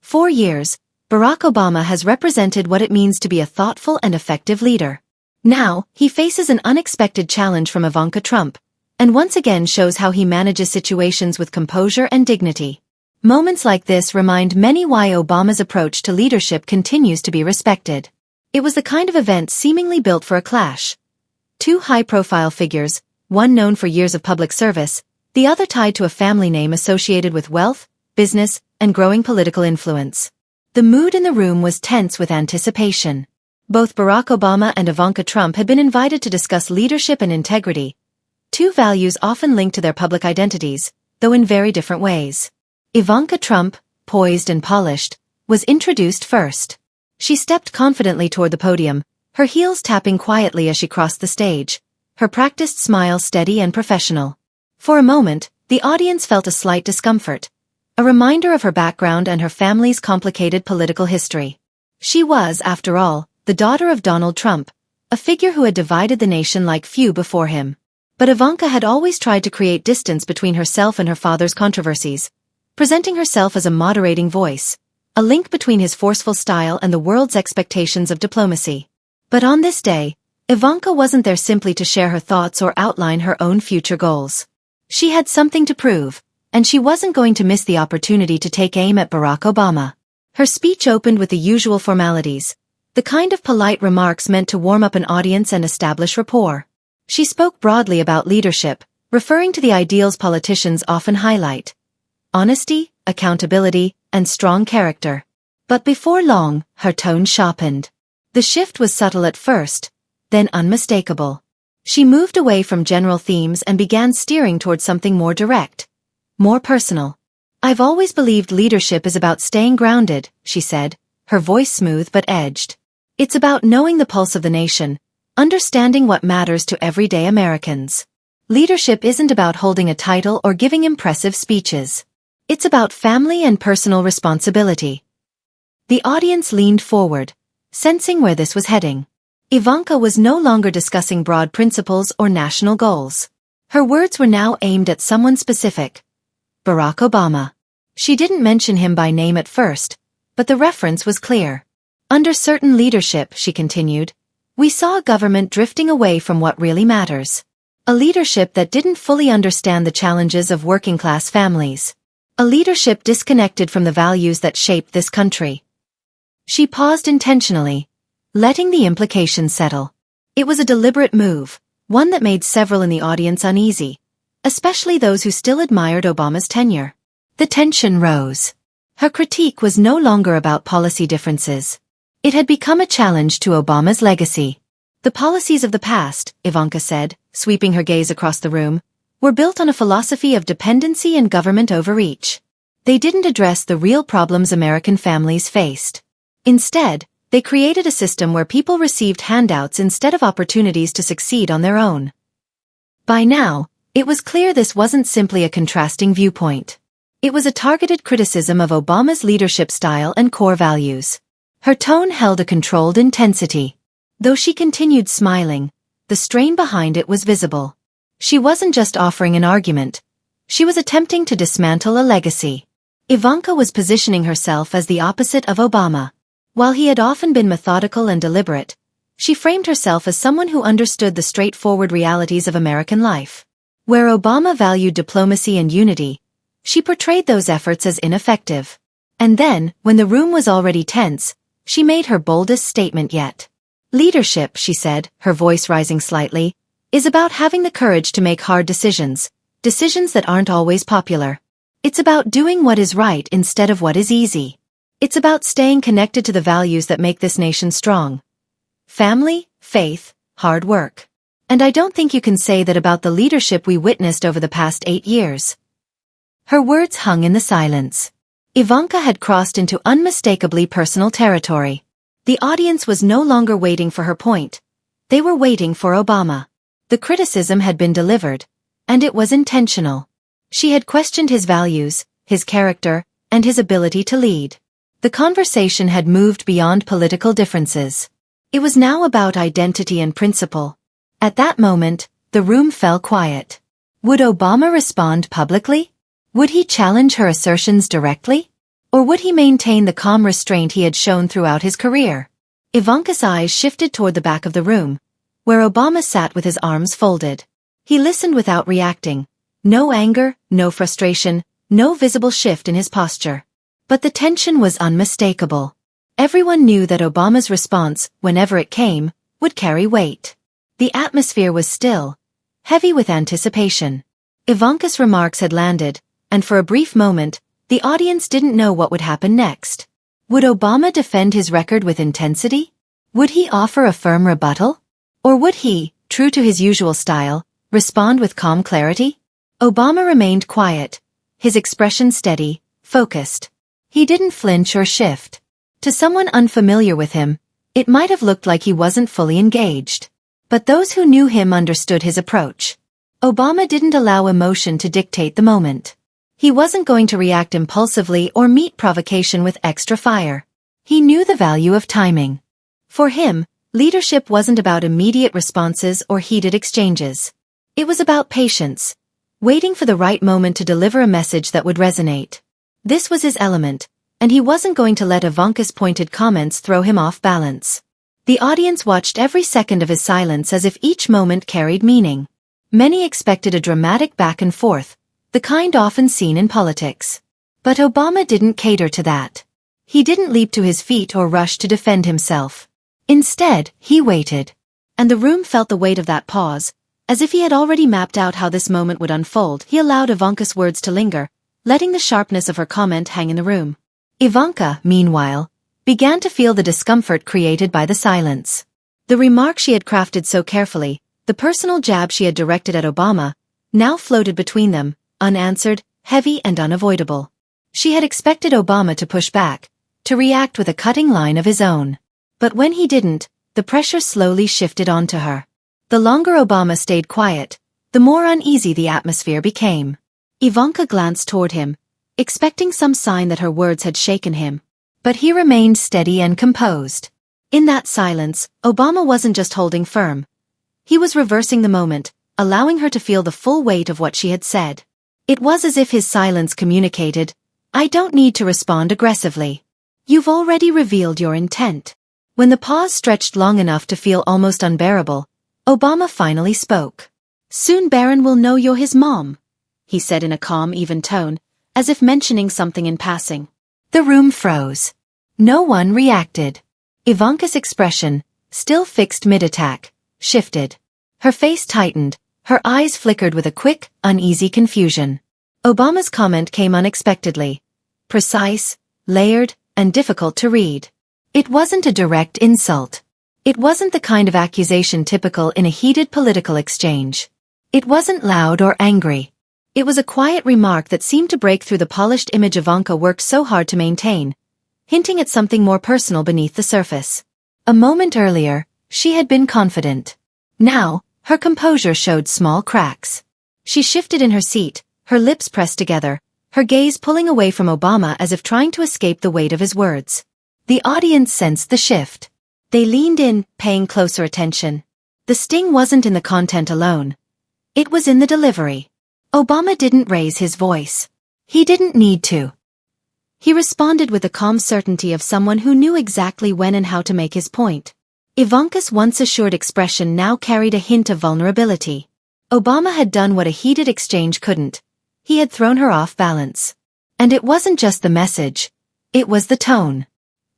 4 years, Barack Obama has represented what it means to be a thoughtful and effective leader. Now, he faces an unexpected challenge from Ivanka Trump, and once again shows how he manages situations with composure and dignity. Moments like this remind many why Obama's approach to leadership continues to be respected. It was the kind of event seemingly built for a clash. Two high-profile figures, one known for years of public service, the other tied to a family name associated with wealth, business, and growing political influence. The mood in the room was tense with anticipation. Both Barack Obama and Ivanka Trump had been invited to discuss leadership and integrity, two values often linked to their public identities, though in very different ways. Ivanka Trump, poised and polished, was introduced first. She stepped confidently toward the podium, her heels tapping quietly as she crossed the stage, her practiced smile steady and professional. For a moment, the audience felt a slight discomfort, a reminder of her background and her family's complicated political history. She was, after all, the daughter of Donald Trump, a figure who had divided the nation like few before him. But Ivanka had always tried to create distance between herself and her father's controversies, presenting herself as a moderating voice, a link between his forceful style and the world's expectations of diplomacy. But on this day, Ivanka wasn't there simply to share her thoughts or outline her own future goals. She had something to prove, and she wasn't going to miss the opportunity to take aim at Barack Obama. Her speech opened with the usual formalities, the kind of polite remarks meant to warm up an audience and establish rapport. She spoke broadly about leadership, referring to the ideals politicians often highlight: honesty, accountability, and strong character. But before long, her tone sharpened. The shift was subtle at first, then unmistakable. She moved away from general themes and began steering toward something more direct, more personal. "I've always believed leadership is about staying grounded," she said, her voice smooth but edged. "It's about knowing the pulse of the nation, understanding what matters to everyday Americans. Leadership isn't about holding a title or giving impressive speeches. It's about family and personal responsibility." The audience leaned forward, sensing where this was heading. Ivanka was no longer discussing broad principles or national goals. Her words were now aimed at someone specific: Barack Obama. She didn't mention him by name at first, but the reference was clear. "Under certain leadership," she continued, "we saw a government drifting away from what really matters. A leadership that didn't fully understand the challenges of working-class families. A leadership disconnected from the values that shaped this country." She paused intentionally, letting the implications settle. It was a deliberate move, one that made several in the audience uneasy, especially those who still admired Obama's tenure. The tension rose. Her critique was no longer about policy differences. It had become a challenge to Obama's legacy. "The policies of the past," Ivanka said, sweeping her gaze across the room, "were built on a philosophy of dependency and government overreach. They didn't address the real problems American families faced. Instead, they created a system where people received handouts instead of opportunities to succeed on their own." By now, it was clear this wasn't simply a contrasting viewpoint. It was a targeted criticism of Obama's leadership style and core values. Her tone held a controlled intensity. Though she continued smiling, the strain behind it was visible. She wasn't just offering an argument. She was attempting to dismantle a legacy. Ivanka was positioning herself as the opposite of Obama. While he had often been methodical and deliberate, she framed herself as someone who understood the straightforward realities of American life. Where Obama valued diplomacy and unity, she portrayed those efforts as ineffective. And then, when the room was already tense, she made her boldest statement yet. "Leadership," she said, her voice rising slightly, "is about having the courage to make hard decisions, decisions that aren't always popular. It's about doing what is right instead of what is easy. It's about staying connected to the values that make this nation strong. Family, faith, hard work. And I don't think you can say that about the leadership we witnessed over the past 8 years." Her words hung in the silence. Ivanka had crossed into unmistakably personal territory. The audience was no longer waiting for her point. They were waiting for Obama. The criticism had been delivered, and it was intentional. She had questioned his values, his character, and his ability to lead. The conversation had moved beyond political differences. It was now about identity and principle. At that moment, the room fell quiet. Would Obama respond publicly? Would he challenge her assertions directly? Or would he maintain the calm restraint he had shown throughout his career? Ivanka's eyes shifted toward the back of the room, where Obama sat with his arms folded. He listened without reacting. No anger, no frustration, no visible shift in his posture. But the tension was unmistakable. Everyone knew that Obama's response, whenever it came, would carry weight. The atmosphere was still, heavy with anticipation. Ivanka's remarks had landed, and for a brief moment, the audience didn't know what would happen next. Would Obama defend his record with intensity? Would he offer a firm rebuttal? Or would he, true to his usual style, respond with calm clarity? Obama remained quiet, his expression steady, focused. He didn't flinch or shift. To someone unfamiliar with him, it might have looked like he wasn't fully engaged. But those who knew him understood his approach. Obama didn't allow emotion to dictate the moment. He wasn't going to react impulsively or meet provocation with extra fire. He knew the value of timing. For him, leadership wasn't about immediate responses or heated exchanges. It was about patience, waiting for the right moment to deliver a message that would resonate. This was his element, and he wasn't going to let Ivanka's pointed comments throw him off balance. The audience watched every second of his silence as if each moment carried meaning. Many expected a dramatic back and forth, the kind often seen in politics. But Obama didn't cater to that. He didn't leap to his feet or rush to defend himself. Instead, he waited. And the room felt the weight of that pause. As if he had already mapped out how this moment would unfold, he allowed Ivanka's words to linger, letting the sharpness of her comment hang in the room. Ivanka, meanwhile, began to feel the discomfort created by the silence. The remark she had crafted so carefully, the personal jab she had directed at Obama, now floated between them, unanswered, heavy and unavoidable. She had expected Obama to push back, to react with a cutting line of his own. But when he didn't, the pressure slowly shifted onto her. The longer Obama stayed quiet, the more uneasy the atmosphere became. Ivanka glanced toward him, expecting some sign that her words had shaken him. But he remained steady and composed. In that silence, Obama wasn't just holding firm. He was reversing the moment, allowing her to feel the full weight of what she had said. It was as if his silence communicated, "I don't need to respond aggressively. You've already revealed your intent." When the pause stretched long enough to feel almost unbearable, Obama finally spoke. "Soon Barron will know you're his mom," he said in a calm, even tone, as if mentioning something in passing. The room froze. No one reacted. Ivanka's expression, still fixed mid-attack, shifted. Her face tightened, her eyes flickered with a quick, uneasy confusion. Obama's comment came unexpectedly. Precise, layered, and difficult to read. It wasn't a direct insult. It wasn't the kind of accusation typical in a heated political exchange. It wasn't loud or angry. It was a quiet remark that seemed to break through the polished image Ivanka worked so hard to maintain, hinting at something more personal beneath the surface. A moment earlier, she had been confident. Now, her composure showed small cracks. She shifted in her seat, her lips pressed together, her gaze pulling away from Obama as if trying to escape the weight of his words. The audience sensed the shift. They leaned in, paying closer attention. The sting wasn't in the content alone. It was in the delivery. Obama didn't raise his voice. He didn't need to. He responded with the calm certainty of someone who knew exactly when and how to make his point. Ivanka's once assured expression now carried a hint of vulnerability. Obama had done what a heated exchange couldn't. He had thrown her off balance. And it wasn't just the message. It was the tone.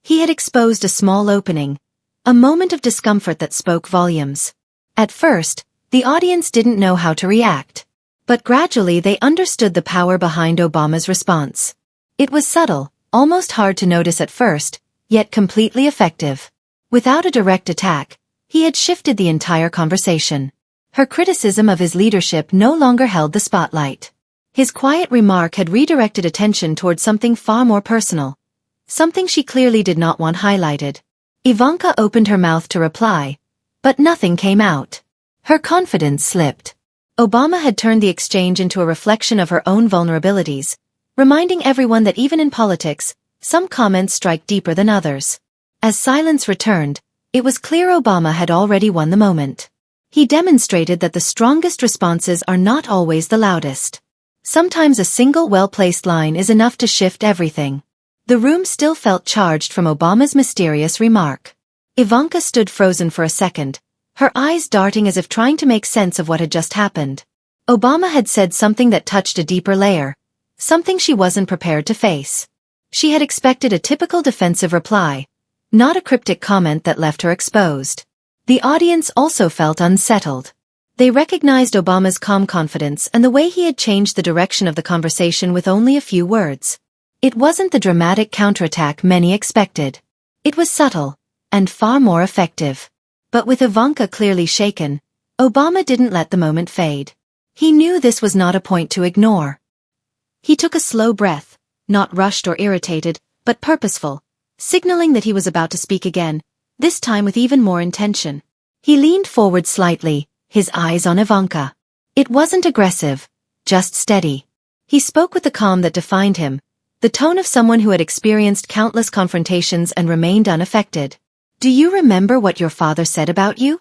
He had exposed a small opening, a moment of discomfort that spoke volumes. At first, the audience didn't know how to react. But gradually they understood the power behind Obama's response. It was subtle, almost hard to notice at first, yet completely effective. Without a direct attack, he had shifted the entire conversation. Her criticism of his leadership no longer held the spotlight. His quiet remark had redirected attention toward something far more personal, something she clearly did not want highlighted. Ivanka opened her mouth to reply, but nothing came out. Her confidence slipped. Obama had turned the exchange into a reflection of her own vulnerabilities, reminding everyone that even in politics, some comments strike deeper than others. As silence returned, it was clear Obama had already won the moment. He demonstrated that the strongest responses are not always the loudest. Sometimes a single well-placed line is enough to shift everything. The room still felt charged from Obama's mysterious remark. Ivanka stood frozen for a second, her eyes darting as if trying to make sense of what had just happened. Obama had said something that touched a deeper layer, something she wasn't prepared to face. She had expected a typical defensive reply, not a cryptic comment that left her exposed. The audience also felt unsettled. They recognized Obama's calm confidence and the way he had changed the direction of the conversation with only a few words. It wasn't the dramatic counterattack many expected. It was subtle, and far more effective. But with Ivanka clearly shaken, Obama didn't let the moment fade. He knew this was not a point to ignore. He took a slow breath, not rushed or irritated, but purposeful, signaling that he was about to speak again, this time with even more intention. He leaned forward slightly, his eyes on Ivanka. It wasn't aggressive, just steady. He spoke with the calm that defined him, the tone of someone who had experienced countless confrontations and remained unaffected. "Do you remember what your father said about you?"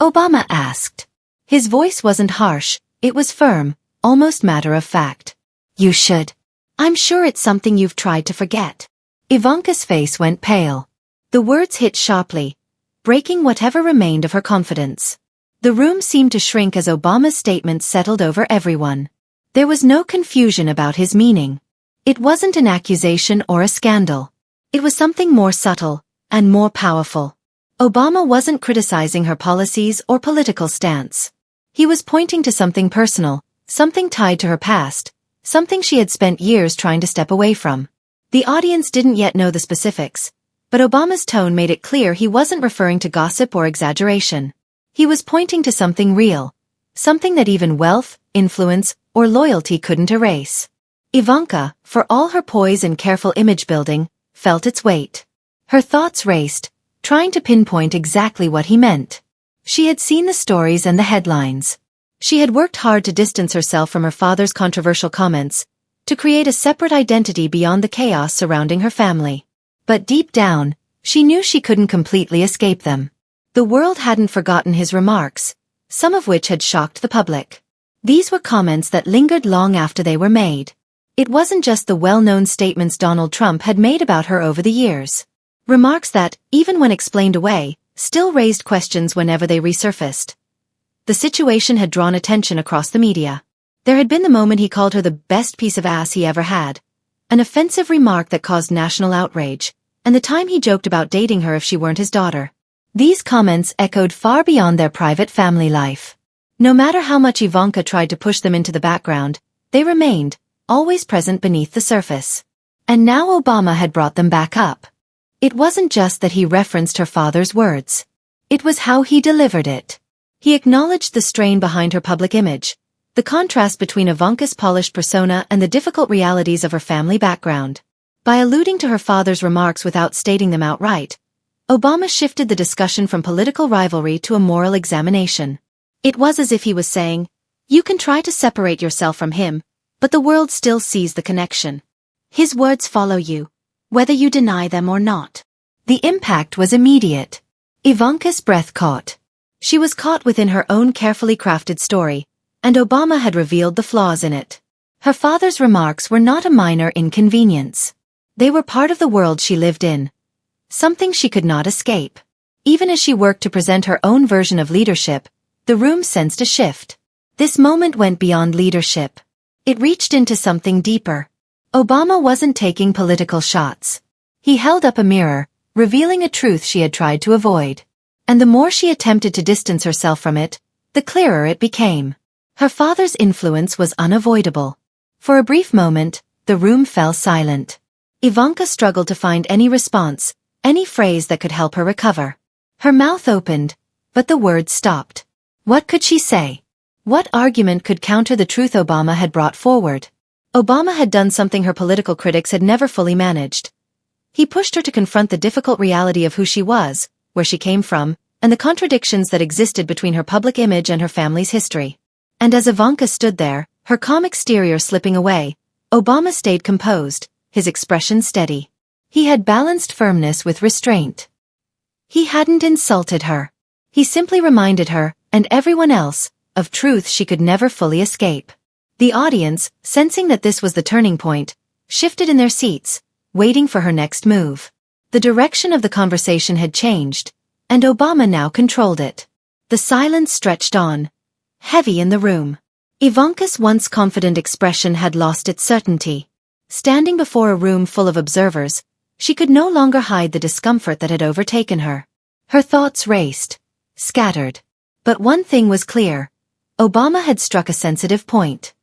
Obama asked. His voice wasn't harsh, it was firm, almost matter of fact. "You should. I'm sure it's something you've tried to forget." Ivanka's face went pale. The words hit sharply, breaking whatever remained of her confidence. The room seemed to shrink as Obama's statement settled over everyone. There was no confusion about his meaning. It wasn't an accusation or a scandal. It was something more subtle, and more powerful. Obama wasn't criticizing her policies or political stance. He was pointing to something personal, something tied to her past, something she had spent years trying to step away from. The audience didn't yet know the specifics, but Obama's tone made it clear he wasn't referring to gossip or exaggeration. He was pointing to something real, something that even wealth, influence, or loyalty couldn't erase. Ivanka, for all her poise and careful image building, felt its weight. Her thoughts raced, trying to pinpoint exactly what he meant. She had seen the stories and the headlines. She had worked hard to distance herself from her father's controversial comments, to create a separate identity beyond the chaos surrounding her family. But deep down, she knew she couldn't completely escape them. The world hadn't forgotten his remarks, some of which had shocked the public. These were comments that lingered long after they were made. It wasn't just the well-known statements Donald Trump had made about her over the years. Remarks that, even when explained away, still raised questions whenever they resurfaced. The situation had drawn attention across the media. There had been the moment he called her the best piece of ass he ever had, an offensive remark that caused national outrage, and the time he joked about dating her if she weren't his daughter. These comments echoed far beyond their private family life. No matter how much Ivanka tried to push them into the background, they remained, always present beneath the surface. And now Obama had brought them back up. It wasn't just that he referenced her father's words. It was how he delivered it. He acknowledged the strain behind her public image, the contrast between Ivanka's polished persona and the difficult realities of her family background. By alluding to her father's remarks without stating them outright, Obama shifted the discussion from political rivalry to a moral examination. It was as if he was saying, "You can try to separate yourself from him, but the world still sees the connection. His words follow you, whether you deny them or not." The impact was immediate. Ivanka's breath caught. She was caught within her own carefully crafted story, and Obama had revealed the flaws in it. Her father's remarks were not a minor inconvenience. They were part of the world she lived in, something she could not escape. Even as she worked to present her own version of leadership, the room sensed a shift. This moment went beyond leadership. It reached into something deeper. Obama wasn't taking political shots. He held up a mirror, revealing a truth she had tried to avoid. And the more she attempted to distance herself from it, the clearer it became. Her father's influence was unavoidable. For a brief moment, the room fell silent. Ivanka struggled to find any response, any phrase that could help her recover. Her mouth opened, but the words stopped. What could she say? What argument could counter the truth Obama had brought forward? Obama had done something her political critics had never fully managed. He pushed her to confront the difficult reality of who she was, where she came from, and the contradictions that existed between her public image and her family's history. And as Ivanka stood there, her calm exterior slipping away, Obama stayed composed, his expression steady. He had balanced firmness with restraint. He hadn't insulted her. He simply reminded her, and everyone else, of truths she could never fully escape. The audience, sensing that this was the turning point, shifted in their seats, waiting for her next move. The direction of the conversation had changed, and Obama now controlled it. The silence stretched on, heavy in the room. Ivanka's once confident expression had lost its certainty. Standing before a room full of observers, she could no longer hide the discomfort that had overtaken her. Her thoughts raced, scattered. But one thing was clear. Obama had struck a sensitive point.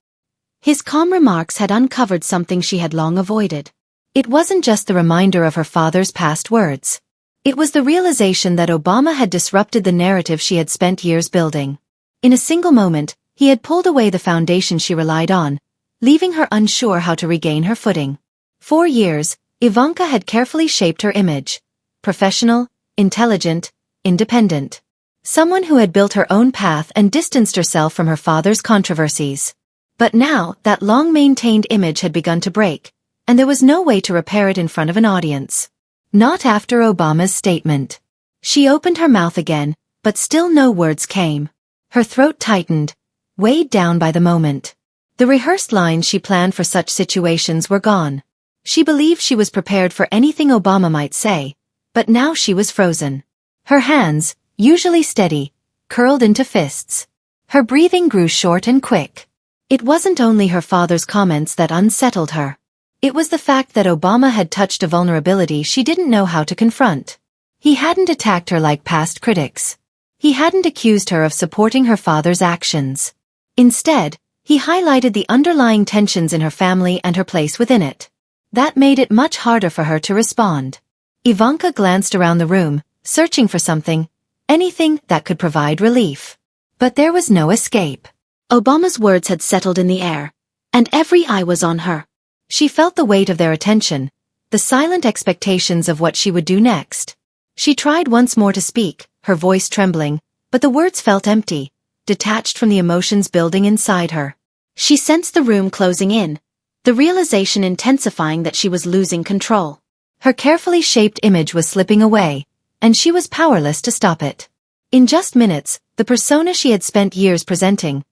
His calm remarks had uncovered something she had long avoided. It wasn't just the reminder of her father's past words. It was the realization that Obama had disrupted the narrative she had spent years building. In a single moment, he had pulled away the foundation she relied on, leaving her unsure how to regain her footing. For years, Ivanka had carefully shaped her image. Professional, intelligent, independent. Someone who had built her own path and distanced herself from her father's controversies. But now, that long-maintained image had begun to break, and there was no way to repair it in front of an audience. Not after Obama's statement. She opened her mouth again, but still no words came. Her throat tightened, weighed down by the moment. The rehearsed lines she planned for such situations were gone. She believed she was prepared for anything Obama might say, but now she was frozen. Her hands, usually steady, curled into fists. Her breathing grew short and quick. It wasn't only her father's comments that unsettled her. It was the fact that Obama had touched a vulnerability she didn't know how to confront. He hadn't attacked her like past critics. He hadn't accused her of supporting her father's actions. Instead, he highlighted the underlying tensions in her family and her place within it. That made it much harder for her to respond. Ivanka glanced around the room, searching for something, anything that could provide relief. But there was no escape. Obama's words had settled in the air, and every eye was on her. She felt the weight of their attention, the silent expectations of what she would do next. She tried once more to speak, her voice trembling, but the words felt empty, detached from the emotions building inside her. She sensed the room closing in, the realization intensifying that she was losing control. Her carefully shaped image was slipping away, and she was powerless to stop it. In just minutes, the persona she had spent years presenting,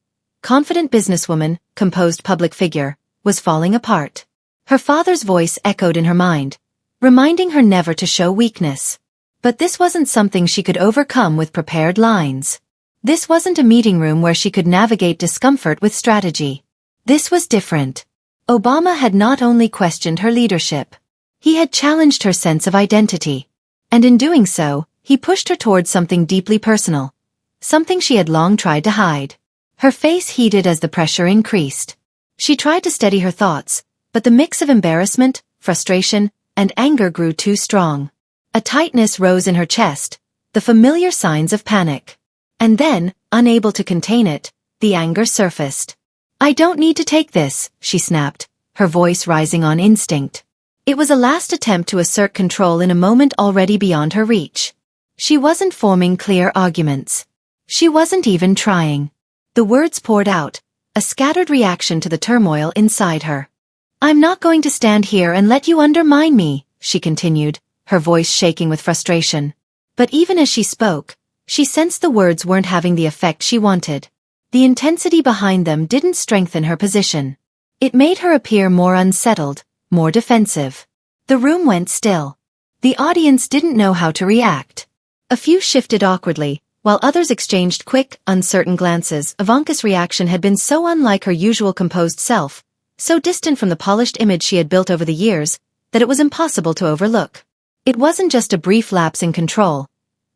confident businesswoman, composed public figure, was falling apart. Her father's voice echoed in her mind, reminding her never to show weakness. But this wasn't something she could overcome with prepared lines. This wasn't a meeting room where she could navigate discomfort with strategy. This was different. Obama had not only questioned her leadership. He had challenged her sense of identity. And in doing so, he pushed her towards something deeply personal. Something she had long tried to hide. Her face heated as the pressure increased. She tried to steady her thoughts, but the mix of embarrassment, frustration, and anger grew too strong. A tightness rose in her chest, the familiar signs of panic. And then, unable to contain it, the anger surfaced. "I don't need to take this," she snapped, her voice rising on instinct. It was a last attempt to assert control in a moment already beyond her reach. She wasn't forming clear arguments. She wasn't even trying. The words poured out, a scattered reaction to the turmoil inside her. "I'm not going to stand here and let you undermine me," she continued, her voice shaking with frustration. But even as she spoke, she sensed the words weren't having the effect she wanted. The intensity behind them didn't strengthen her position. It made her appear more unsettled, more defensive. The room went still. The audience didn't know how to react. A few shifted awkwardly, while others exchanged quick, uncertain glances. Ivanka's reaction had been so unlike her usual composed self, so distant from the polished image she had built over the years, that it was impossible to overlook. It wasn't just a brief lapse in control.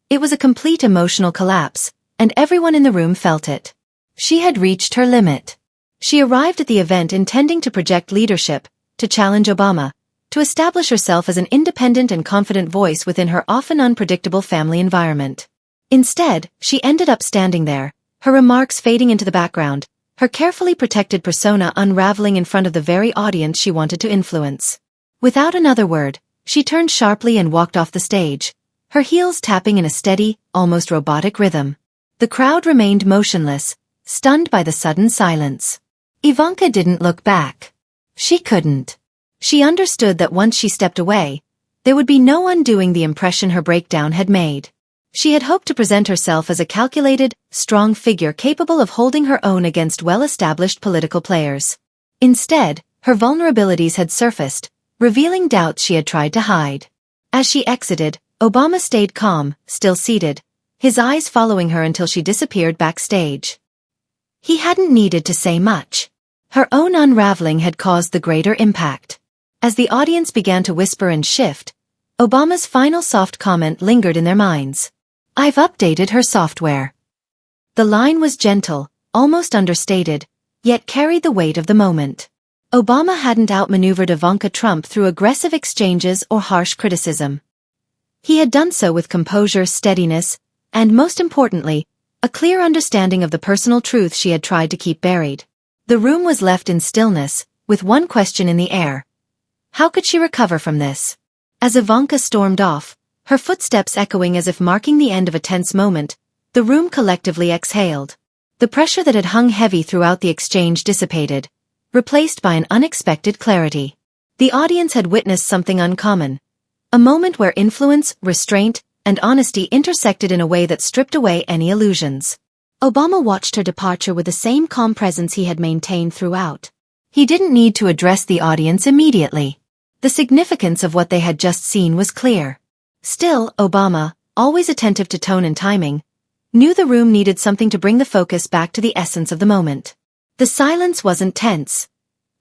It was a complete emotional collapse, and everyone in the room felt it. She had reached her limit. She arrived at the event intending to project leadership, to challenge Obama, to establish herself as an independent and confident voice within her often unpredictable family environment. Instead, she ended up standing there, her remarks fading into the background, her carefully protected persona unraveling in front of the very audience she wanted to influence. Without another word, she turned sharply and walked off the stage, her heels tapping in a steady, almost robotic rhythm. The crowd remained motionless, stunned by the sudden silence. Ivanka didn't look back. She couldn't. She understood that once she stepped away, there would be no undoing the impression her breakdown had made. She had hoped to present herself as a calculated, strong figure capable of holding her own against well-established political players. Instead, her vulnerabilities had surfaced, revealing doubts she had tried to hide. As she exited, Obama stayed calm, still seated, his eyes following her until she disappeared backstage. He hadn't needed to say much. Her own unraveling had caused the greater impact. As the audience began to whisper and shift, Obama's final soft comment lingered in their minds. "I've updated her software." The line was gentle, almost understated, yet carried the weight of the moment. Obama hadn't outmaneuvered Ivanka Trump through aggressive exchanges or harsh criticism. He had done so with composure, steadiness, and most importantly, a clear understanding of the personal truth she had tried to keep buried. The room was left in stillness, with one question in the air. How could she recover from this? As Ivanka stormed off, her footsteps echoing as if marking the end of a tense moment, the room collectively exhaled. The pressure that had hung heavy throughout the exchange dissipated, replaced by an unexpected clarity. The audience had witnessed something uncommon. A moment where influence, restraint, and honesty intersected in a way that stripped away any illusions. Obama watched her departure with the same calm presence he had maintained throughout. He didn't need to address the audience immediately. The significance of what they had just seen was clear. Still, Obama, always attentive to tone and timing, knew the room needed something to bring the focus back to the essence of the moment. The silence wasn't tense.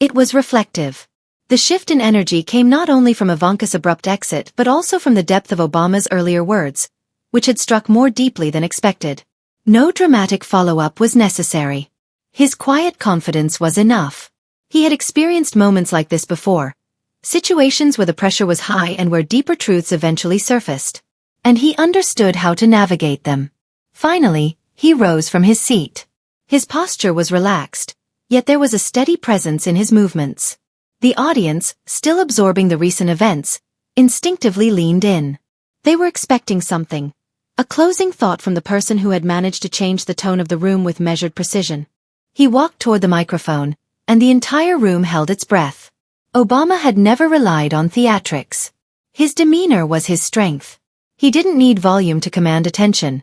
It was reflective. The shift in energy came not only from Ivanka's abrupt exit but also from the depth of Obama's earlier words, which had struck more deeply than expected. No dramatic follow-up was necessary. His quiet confidence was enough. He had experienced moments like this before, situations where the pressure was high and where deeper truths eventually surfaced. And he understood how to navigate them. Finally, he rose from his seat. His posture was relaxed, yet there was a steady presence in his movements. The audience, still absorbing the recent events, instinctively leaned in. They were expecting something. A closing thought from the person who had managed to change the tone of the room with measured precision. He walked toward the microphone, and the entire room held its breath. Obama had never relied on theatrics. His demeanor was his strength. He didn't need volume to command attention.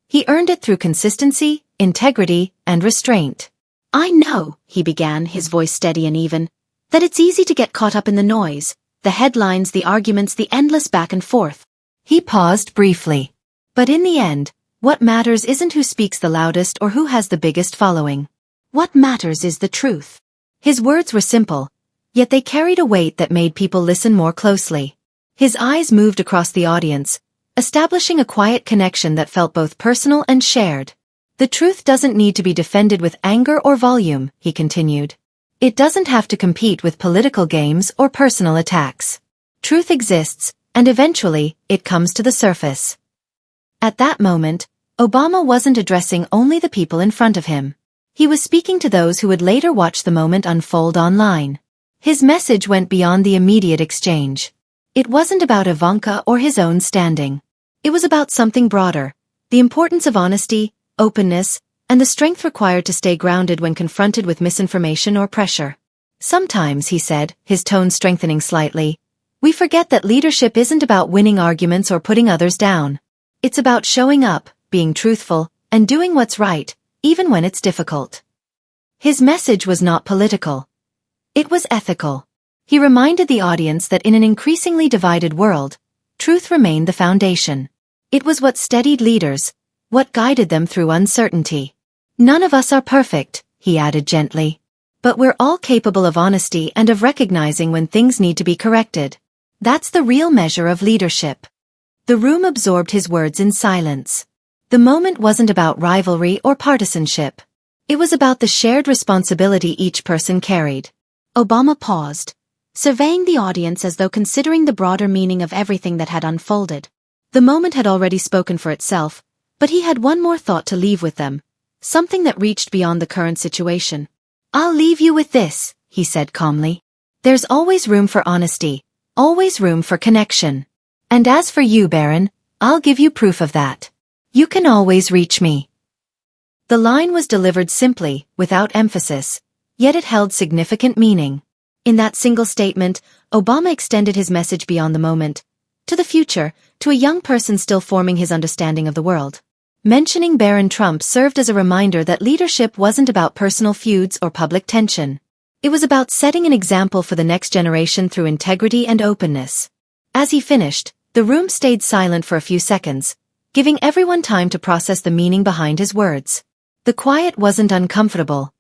He earned it through consistency, integrity, and restraint. "I know," he began, his voice steady and even, "that it's easy to get caught up in the noise, the headlines, the arguments, the endless back and forth." He paused briefly. But in the end, what matters isn't who speaks the loudest or who has the biggest following. What matters is the truth. His words were simple, yet they carried a weight that made people listen more closely. His eyes moved across the audience, establishing a quiet connection that felt both personal and shared. "The truth doesn't need to be defended with anger or volume," he continued. "It doesn't have to compete with political games or personal attacks. Truth exists, and eventually, it comes to the surface." At that moment, Obama wasn't addressing only the people in front of him. He was speaking to those who would later watch the moment unfold online. His message went beyond the immediate exchange. It wasn't about Ivanka or his own standing. It was about something broader, the importance of honesty, openness, and the strength required to stay grounded when confronted with misinformation or pressure. "Sometimes," he said, his tone strengthening slightly, "we forget that leadership isn't about winning arguments or putting others down. It's about showing up, being truthful, and doing what's right, even when it's difficult." His message was not political. It was ethical. He reminded the audience that in an increasingly divided world, truth remained the foundation. It was what steadied leaders, what guided them through uncertainty. "None of us are perfect," he added gently. "But we're all capable of honesty and of recognizing when things need to be corrected. That's the real measure of leadership." The room absorbed his words in silence. The moment wasn't about rivalry or partisanship. It was about the shared responsibility each person carried. Obama paused, surveying the audience as though considering the broader meaning of everything that had unfolded. The moment had already spoken for itself, but he had one more thought to leave with them, something that reached beyond the current situation. "I'll leave you with this," he said calmly. "There's always room for honesty, always room for connection. And as for you, Baron, I'll give you proof of that. You can always reach me." The line was delivered simply, without emphasis, yet it held significant meaning. In that single statement, Obama extended his message beyond the moment, to the future, to a young person still forming his understanding of the world. Mentioning Baron Trump served as a reminder that leadership wasn't about personal feuds or public tension. It was about setting an example for the next generation through integrity and openness. As he finished, the room stayed silent for a few seconds, giving everyone time to process the meaning behind his words. The quiet wasn't uncomfortable.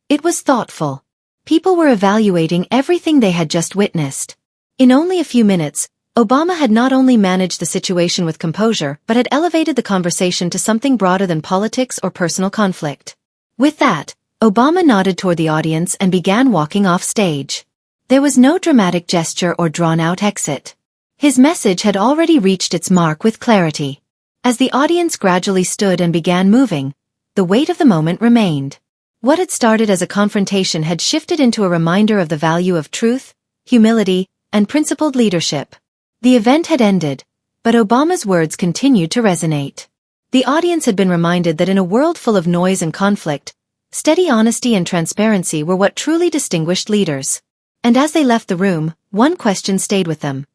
It was thoughtful. People were evaluating everything they had just witnessed. In only a few minutes, Obama had not only managed the situation with composure but had elevated the conversation to something broader than politics or personal conflict. With that, Obama nodded toward the audience and began walking off stage. There was no dramatic gesture or drawn-out exit. His message had already reached its mark with clarity. As the audience gradually stood and began moving, the weight of the moment remained. What had started as a confrontation had shifted into a reminder of the value of truth, humility, and principled leadership. The event had ended, but Obama's words continued to resonate. The audience had been reminded that in a world full of noise and conflict, steady honesty and transparency were what truly distinguished leaders. And as they left the room, one question stayed with them.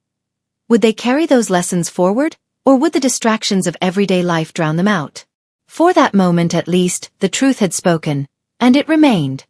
Would they carry those lessons forward, or would the distractions of everyday life drown them out? For that moment at least, the truth had spoken, and it remained.